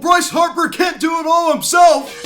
Bryce Harper can't do it all himself.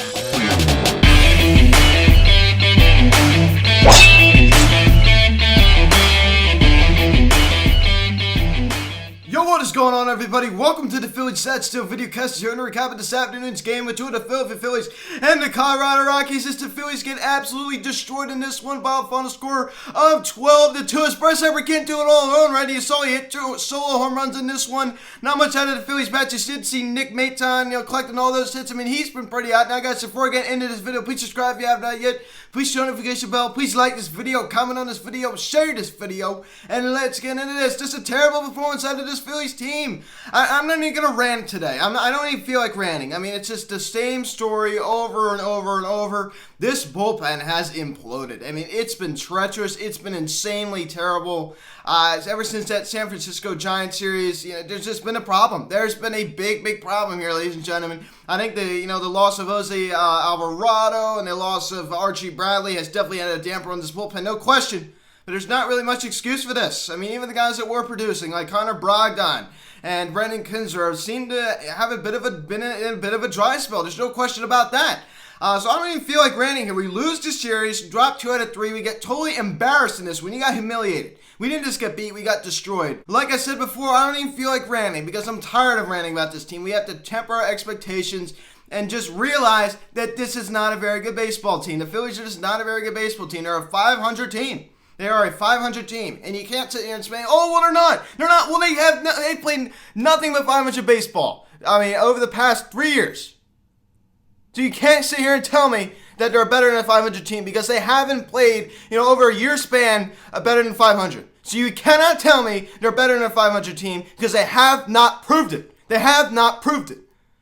Yo, what is going on, everybody? Welcome to the Phillies Stat Still Videocast. Here to recap this afternoon's game between the Philadelphia Phillies and the Colorado Rockies. As the Phillies get absolutely destroyed in this one by a final score of 12-2. As Bryce Harper can't do it all alone, right? You saw he hit 2 solo home runs in this one. Not much out of the Phillies bat. You did see Nick Maton, collecting all those hits. I mean, he's been pretty hot. Now, guys, before I get into this video, please subscribe if you have not yet. Please show notification bell. Please like this video, comment on this video, share this video, and let's get into this. Just a terrible performance out of this Phillies team. I'm not even going to rant today. I don't even feel like ranting. I mean, it's just the same story over and over and over. This bullpen has imploded. I mean, it's been treacherous. It's been insanely terrible. Ever since that San Francisco Giants series, there's just been a problem. There's been a big problem here, ladies and gentlemen. I think the loss of Jose Alvarado and the loss of Archie Bradley has definitely had a damper on this bullpen, no question. But there's not really much excuse for this. I mean, even the guys that were producing, like Connor Brogdon and Brendan Kinzer, seem to have been in a bit of a dry spell. There's no question about that. So I don't even feel like ranting here. We lose this series, drop 2 out of 3. We get totally embarrassed in this one. You got humiliated. We didn't just get beat, we got destroyed. Like I said before, I don't even feel like ranting because I'm tired of ranting about this team. We have to temper our expectations and just realize that this is not a very good baseball team. The Phillies are just not a very good baseball team. They're a 500 team. They are a 500 team, and you can't sit here and say, "Oh, well, they're not. They're not." Well, they played nothing but 500 baseball. I mean, over the past 3 years. So you can't sit here and tell me that they're better than a 500 team because they haven't played, over a year span, better than 500. So you cannot tell me they're better than a 500 team because they have not proved it. They have not proved it.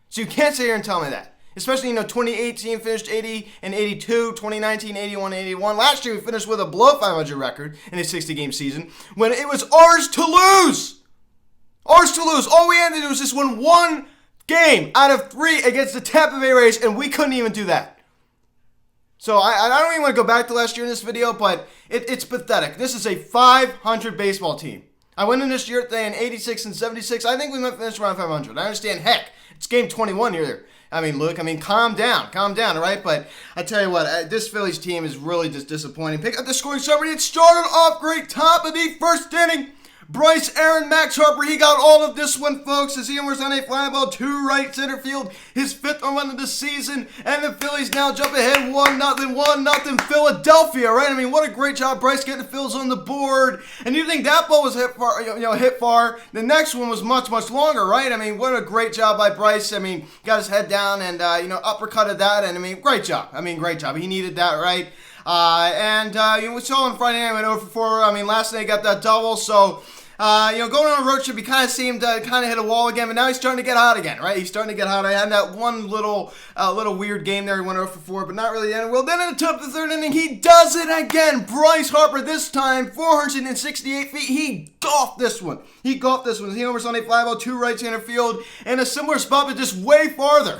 So you can't sit here and tell me that. Especially, 2018 finished 80 and 82, 2019 81 and 81. Last year we finished with a below 500 record in a 60-game season when it was ours to lose. Ours to lose. All we had to do was just win one game out of 3 against the Tampa Bay Rays, and we couldn't even do that. So I don't even want to go back to last year in this video, but it's pathetic. This is a 500 baseball team. I went in this year saying 86 and 76. I think we might finish around 500. I understand, heck, it's game 21 here. Calm down, all right? But I tell you what, this Phillies team is really just disappointing. Pick up the scoring summary. It started off great, top of the first inning. Bryce Max Harper, he got all of this one, folks, as he was on a fly ball to right center field, his 5th home run of the season, and the Phillies now jump ahead 1-0 Philadelphia, right? I mean, what a great job, Bryce, getting the Phillies on the board. And you think that ball was hit far, the next one was much longer, right? I mean, what a great job by Bryce. I mean, got his head down and, uppercutted that, and, great job. Great job. He needed that, right? We saw on Friday night, went 0 for 4. Last night he got that double, so... going on a road trip, he kind of seemed to kind of hit a wall again, but now he's starting to get hot again, right? He's starting to get hot. I had that one little weird game there. He went 0 for 4, but not really the end. Well, then in the top of the 3rd inning, he does it again. Bryce Harper, this time, 468 feet. He golfed this one. He homers on a fly ball to right center field in a similar spot, but just way farther.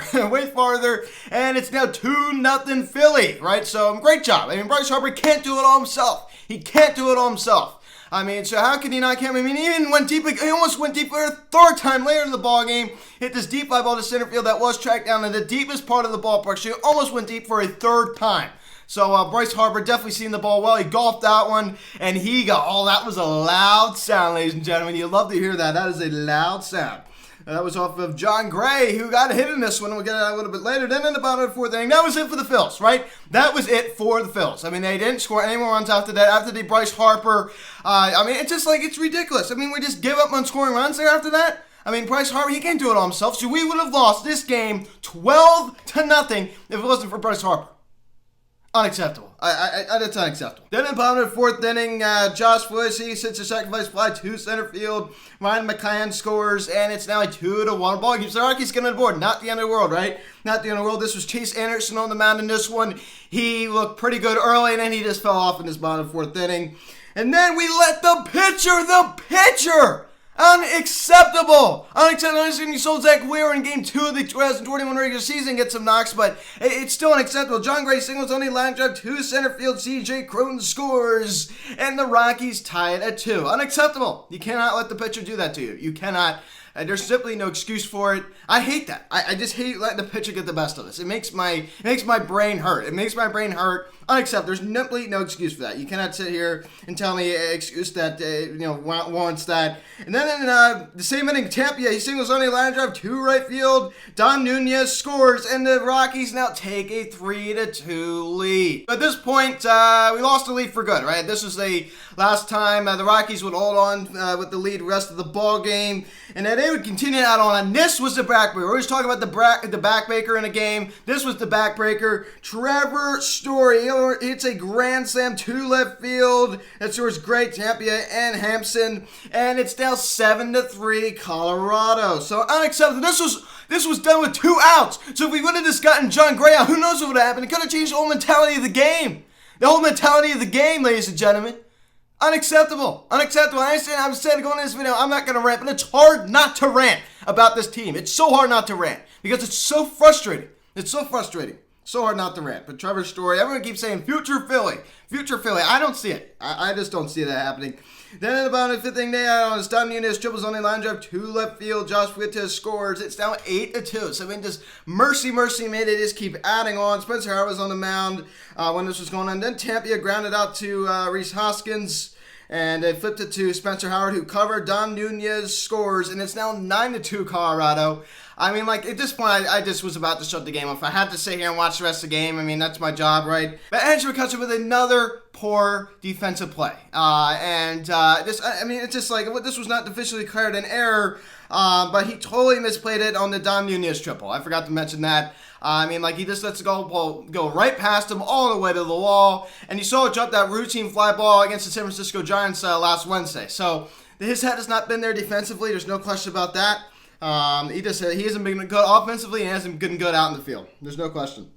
And it's now 2-0 Philly, right? So, great job. Bryce Harper can't do it all himself. He can't do it all himself. So how can he not count? He even went deep. He almost went deep for a 3rd time later in the ball game. Hit this deep fly ball to center field that was tracked down in the deepest part of the ballpark. So he almost went deep for a 3rd time. So Bryce Harper definitely seen the ball well. He golfed that one, and that was a loud sound, ladies and gentlemen. You love to hear that. That is a loud sound. That was off of John Gray, who got hit in this one. We'll get it out a little bit later. Then in the bottom of the 4th inning, that was it for the Phils, right? That was it for the Phils. They didn't score any more runs after that. After the Bryce Harper, it's just like, it's ridiculous. We just give up on scoring runs there after that. Bryce Harper, he can't do it all himself. So we would have lost this game 12-0 if it wasn't for Bryce Harper. Unacceptable. It's unacceptable. Then in the bottom of the 4th inning, Josh Phillies, he sits a sacrifice fly to center field. Ryan McCann scores, and it's now a 2-1 ball game. So the Rockies get on the board. Not the end of the world, right? Not the end of the world. This was Chase Anderson on the mound in this one. He looked pretty good early, and then he just fell off in this bottom of the 4th inning. And then we let the pitcher! Unacceptable! Unacceptable. I understand you sold Zach Wheeler in Game 2 of the 2021 regular season, get some knocks, but it's still unacceptable. John Gray singles on a line drive to center field. CJ Cron scores, and the Rockies tie it at 2. Unacceptable. You cannot let the pitcher do that to you. You cannot. There's simply no excuse for it. I hate that. I just hate letting the pitcher get the best of us. It makes my brain hurt. It makes my brain hurt. Unacceptable. There's simply no excuse for that. You cannot sit here and tell me an excuse that warrants that. And then in the same inning, Tampa, he singles on a line drive to right field. Don Nunez scores, and the Rockies now take a 3-2 lead. At this point, we lost the lead for good, right? This was the last time the Rockies would hold on with the lead the rest of the ball game, and then they would continue out on. And this was the backbreaker. We're always talking about the backbreaker in a game. This was the backbreaker. Trevor Story hits a grand slam to left field. That scores great Tampia and Hampson, and it's now 7-3 Colorado. So unacceptable. This was done with 2 outs. So if we would have just gotten John Gray out, who knows what would have happened? It could have changed the whole mentality of the game. The whole mentality of the game, ladies and gentlemen. Unacceptable. Unacceptable. I understand. I'm saying going into this video, I'm not going to rant, but it's hard not to rant about this team. It's so hard not to rant because it's so frustrating. It's so frustrating. So hard not to rant. But Trevor Story, everyone keeps saying future Philly. Future Philly. I don't see it. I just don't see that happening. Then in the bottom of the 5th inning, they add on Don Nunez triples on a line drive to left field. Josh Fuentes scores. It's now 8-2. So I mean, just mercy made it. Just keep adding on. Spencer Howard was on the mound when this was going on. Then Tampia grounded out to Rhys Hoskins. And they flipped it to Spencer Howard, who covered. Don Nunez scores, and it's now 9-2 Colorado. I mean, like, at this point, I just was about to shut the game off. I had to sit here and watch the rest of the game. I mean, that's my job, right? But Andrew McCutcheon with another poor defensive play. It's just like, this was not officially declared an error, but he totally misplayed it on the Don Nunez triple. I forgot to mention that. He just lets the ball go right past him all the way to the wall. And you saw it drop that routine fly ball against the San Francisco Giants last Wednesday. So his head has not been there defensively. There's no question about that. He hasn't been good offensively and hasn't been good out in the field. There's no question.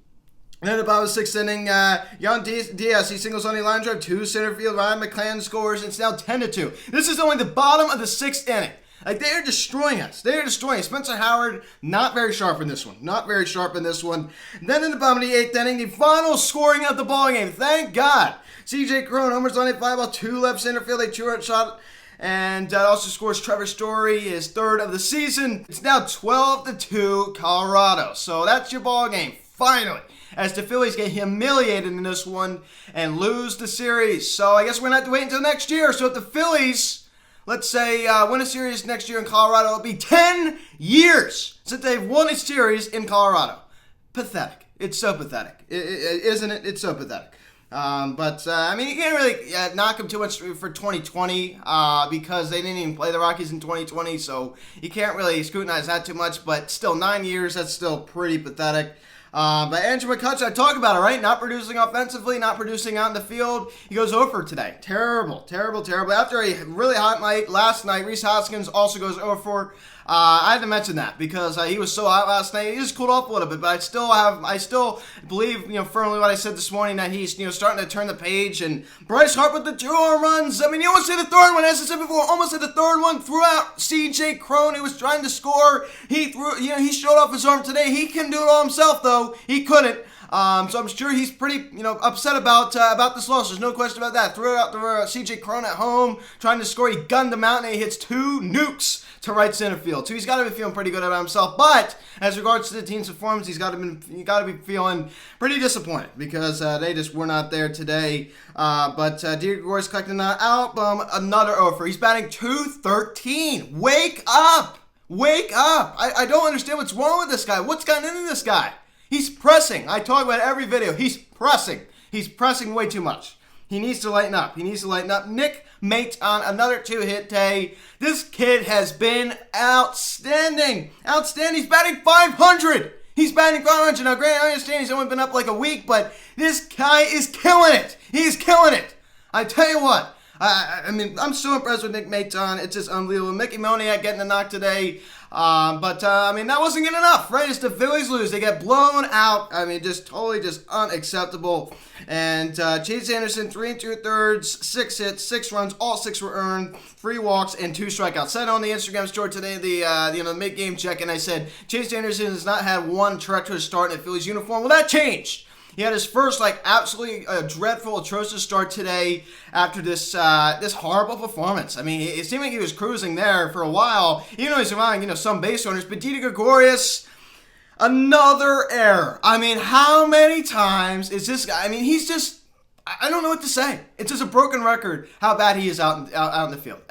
And then about the 6th inning, Yan Diaz, he singles on a line drive to center field. Ryan McClanahan scores. And it's now 10-2. This is only the bottom of the 6th inning. Like, they are destroying us. They are destroying us. Spencer Howard, not very sharp in this one. Not very sharp in this one. And then in the bottom of the 8th inning, the final scoring of the ballgame. Thank God. CJ Cron homers on a fly ball to left center field. A 2-run shot. And also scores Trevor Story, his 3rd of the season. It's now 12-2 Colorado. So that's your ballgame. Finally. As the Phillies get humiliated in this one and lose the series. So I guess we're going to have to wait until next year. So if the Phillies, let's say, win a series next year in Colorado, it'll be 10 years since they've won a series in Colorado. Pathetic. It's so pathetic. Isn't it? It's so pathetic. You can't really knock them too much for 2020 because they didn't even play the Rockies in 2020, so you can't really scrutinize that too much, but still, 9 years, that's still pretty pathetic. But Andrew McCutcheon, I talk about it, right? Not producing offensively, not producing out in the field. He goes over today. Terrible. After a really hot night last night, Rhys Hoskins also goes over for. I had to mention that because he was so hot last night. He just cooled off a little bit, but I still believe, firmly what I said this morning, that he's, starting to turn the page. And Bryce Harper with the 2 home runs. I mean, he almost hit the 3rd one, as I said before, almost hit the 3rd one. Threw out CJ Cron, who was trying to score. He he showed off his arm today. He couldn't do it all himself, though. He couldn't. So I'm sure he's pretty, upset about this loss. There's no question about that. Threw it out to CJ Cron at home, trying to score. He gunned him out, and he hits 2 nukes to right center field. So he's got to be feeling pretty good about himself. But as regards to the team's performance, you got to be feeling pretty disappointed because they just were not there today. Diego Gregorius collecting an album, another offer. He's batting .213. Wake up! I don't understand what's wrong with this guy. What's gotten into this guy? He's pressing. I talk about it every video. He's pressing. He's pressing way too much. He needs to lighten up. Nick Mate on another 2-hit day. This kid has been outstanding. He's batting .500. Now, granted, I understand he's only been up like a week, but this guy is killing it. He's killing it. I tell you what. I'm so impressed with Nick Maton. It's just unbelievable. Mickey Moniak getting a knock today. That wasn't good enough, right? It's the Phillies lose. They get blown out. Just totally unacceptable. And Chase Anderson, 3 2/3, 6 hits, 6 runs, all 6 were earned, 3 walks, and 2 strikeouts. Said on the Instagram story today, the mid-game check, and I said, Chase Anderson has not had one tractor start in a Phillies uniform. Well, that changed. He had his first, like, absolutely dreadful, atrocious start today after this this horrible performance. I mean, it seemed like he was cruising there for a while, even though he's surviving, you know, some base runners. But Didi Gregorius, another error. I mean, how many times is this guy? I mean, he's just, I don't know what to say. It's just a broken record how bad he is out in the field.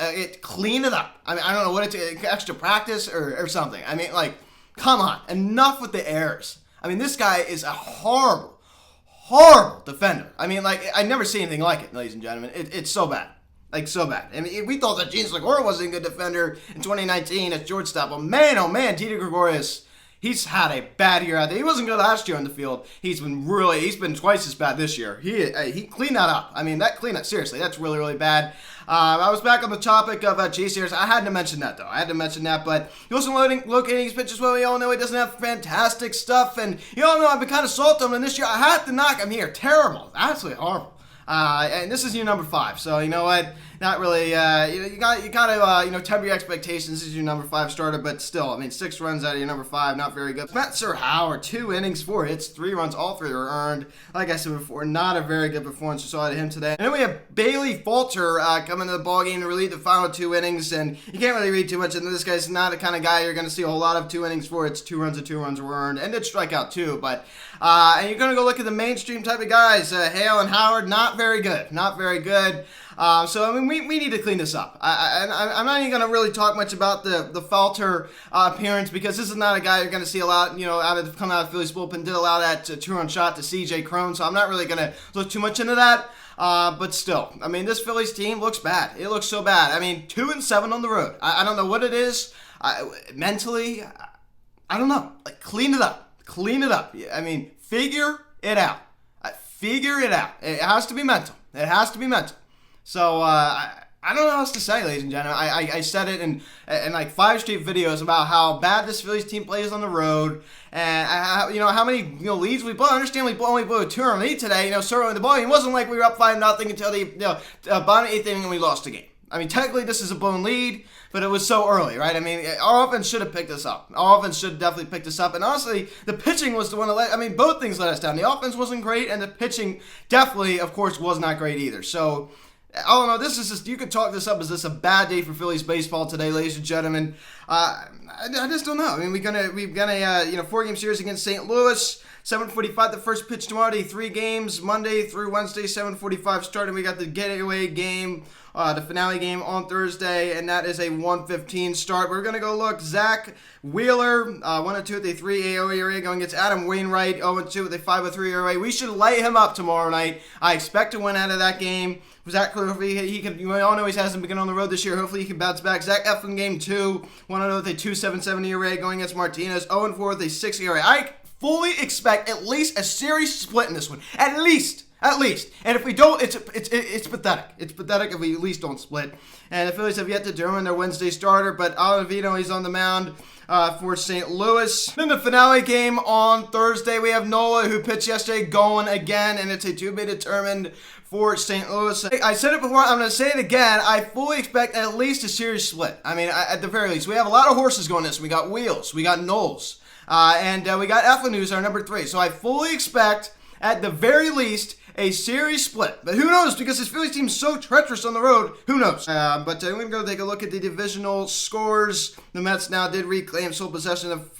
Clean it up. I mean, I don't know what it's, extra practice or something. I mean, like, come on. Enough with the errors. I mean, this guy is a horrible, horrible defender. I mean, like, I never see anything like it, ladies and gentlemen. It's so bad. Like, so bad. I mean, we thought that Gene Segura wasn't a good defender in 2019 at shortstop. But man, oh man, Didi Gregorius, he's had a bad year out there. He wasn't good last year on the field. He's been twice as bad this year. He cleaned that up. I mean, that cleaned up, seriously, that's really, really bad. I was back on the topic of Chase Harris. I had to mention that, though. I had to mention that, but he wasn't locating his pitches well. We all know he doesn't have fantastic stuff, and you all know I've been kind of salty on him, and this year I had to knock him here. Terrible. Absolutely horrible. And this is your number 5, so you know what? Not really. You gotta temper your expectations. This is your number 5 starter, but still, I mean, 6 runs out of your number 5, not very good. Spencer Howard, 2 innings, 4 hits, 3 runs, all 3 were earned. Like I said before, not a very good performance we saw out of him today. And then we have Bailey Falter coming to the ballgame to relieve the final 2 innings, and you can't really read too much into this. Guy's not the kind of guy you're going to see a whole lot of 2 innings for. It's 2 runs and 2 runs were earned, and did strike out 2. But and you're going to go look at the mainstream type of guys. Hale and Howard, not very good. Not very good. So, I mean, we need to clean this up. I'm not even going to really talk much about the Falter appearance, because this is not a guy you're going to see a lot, you know, come out of Phillies bullpen. Did allow that 2-run shot to CJ Cron, so I'm not really going to look too much into that. But still, I mean, this Phillies team looks bad. It looks so bad. I mean, 2-7 on the road. I don't know what it is. Mentally, I don't know. Like, clean it up. Clean it up. I mean, figure it out. Figure it out. It has to be mental. It has to be mental. So, I don't know what else to say, ladies and gentlemen. I said it in like 5 straight videos about how bad this Phillies team plays on the road, and how many leads we blew. I understand we only blew a 2-run lead today. Certainly the ball. It wasn't like we were up 5-0 until the bottom 8th inning and we lost the game. I mean, technically this is a blown lead, but it was so early, right? I mean, our offense should have picked us up. Our offense should have definitely picked us up. And honestly, the pitching was the one that both things let us down. The offense wasn't great, and the pitching definitely, of course, was not great either. So, I don't know, this is just, you could talk this up as this a bad day for Phillies baseball today, ladies and gentlemen. I just don't know. I mean, we've got a 4-game series against St. Louis. 7:45 the first pitch tomorrow day, 3 games, Monday through Wednesday, 7:45 starting. We got the getaway game, the finale game on Thursday, and that is a 1:15 start. We're going to go look. Zach Wheeler, 1-2 with a 3.80 ERA, going against Adam Wainwright, 0-2 with a 5.03 ERA. We should light him up tomorrow night. I expect to win out of that game. Zach Clear, he can. We all know he hasn't been on the road this year. Hopefully he can bounce back. Zach Eflin, game 2, 1-0 with a 2.77 ERA, going against Martinez, 0-4 with a 6 ERA. I fully expect at least a series split in this one. At least. And if we don't, it's pathetic. It's pathetic if we at least don't split. And the Phillies have yet to determine their Wednesday starter, but Ottavino, he's on the mound for St. Louis. Then the finale game on Thursday, we have Nola, who pitched yesterday, going again, and it's a to-be determined for St. Louis. I said it before, I'm going to say it again. I fully expect at least a series split. I mean, at the very least. We have a lot of horses going this. We got Wheels, we got Knowles, and we got Eflin, who's our number 3. So I fully expect, at the very least, a series split. But who knows? Because this Phillies team is so treacherous on the road. Who knows? But I'm going to go take a look at the divisional scores. The Mets now did reclaim sole possession of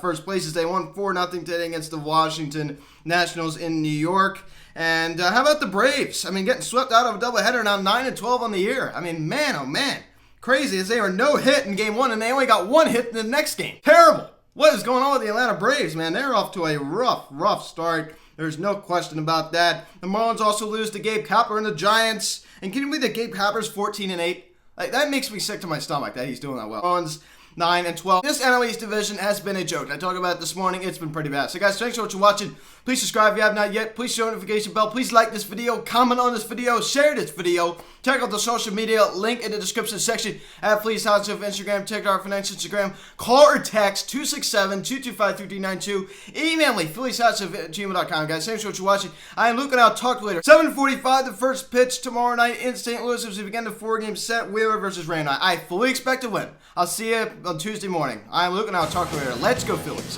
first place as they won 4-0 today against the Washington Nationals in New York. And how about the Braves? I mean, getting swept out of a doubleheader, now 9-12 on the year. I mean, man, oh man. Crazy, as they were no hit in game 1, and they only got 1 hit in the next game. Terrible. What is going on with the Atlanta Braves, man? They're off to a rough start. There's no question about that. The Marlins also lose to Gabe Kapler and the Giants. And can you believe that Gabe Kapler's 14-8? Like, that makes me sick to my stomach that he's doing that well. Marlins 9-12. This NL East division has been a joke. I talked about it this morning. It's been pretty bad. So guys, thanks for watching. Please subscribe if you have not yet. Please show notification bell. Please like this video, comment on this video, share this video. Check out the social media link in the description section at Phillies House of Instagram, TikTok, Financial Instagram. Call or text 267-225-3392. Email me, phillieshouse@gmail.com. Guys, thanks for watching. I am Luke, and I'll talk to you later. 7:45 the first pitch tomorrow night in St. Louis as we begin the 4-game set, Wheeler versus Rain. I fully expect to win. I'll see you on Tuesday morning. I am Luke, and I'll talk to you later. Let's go Phillies.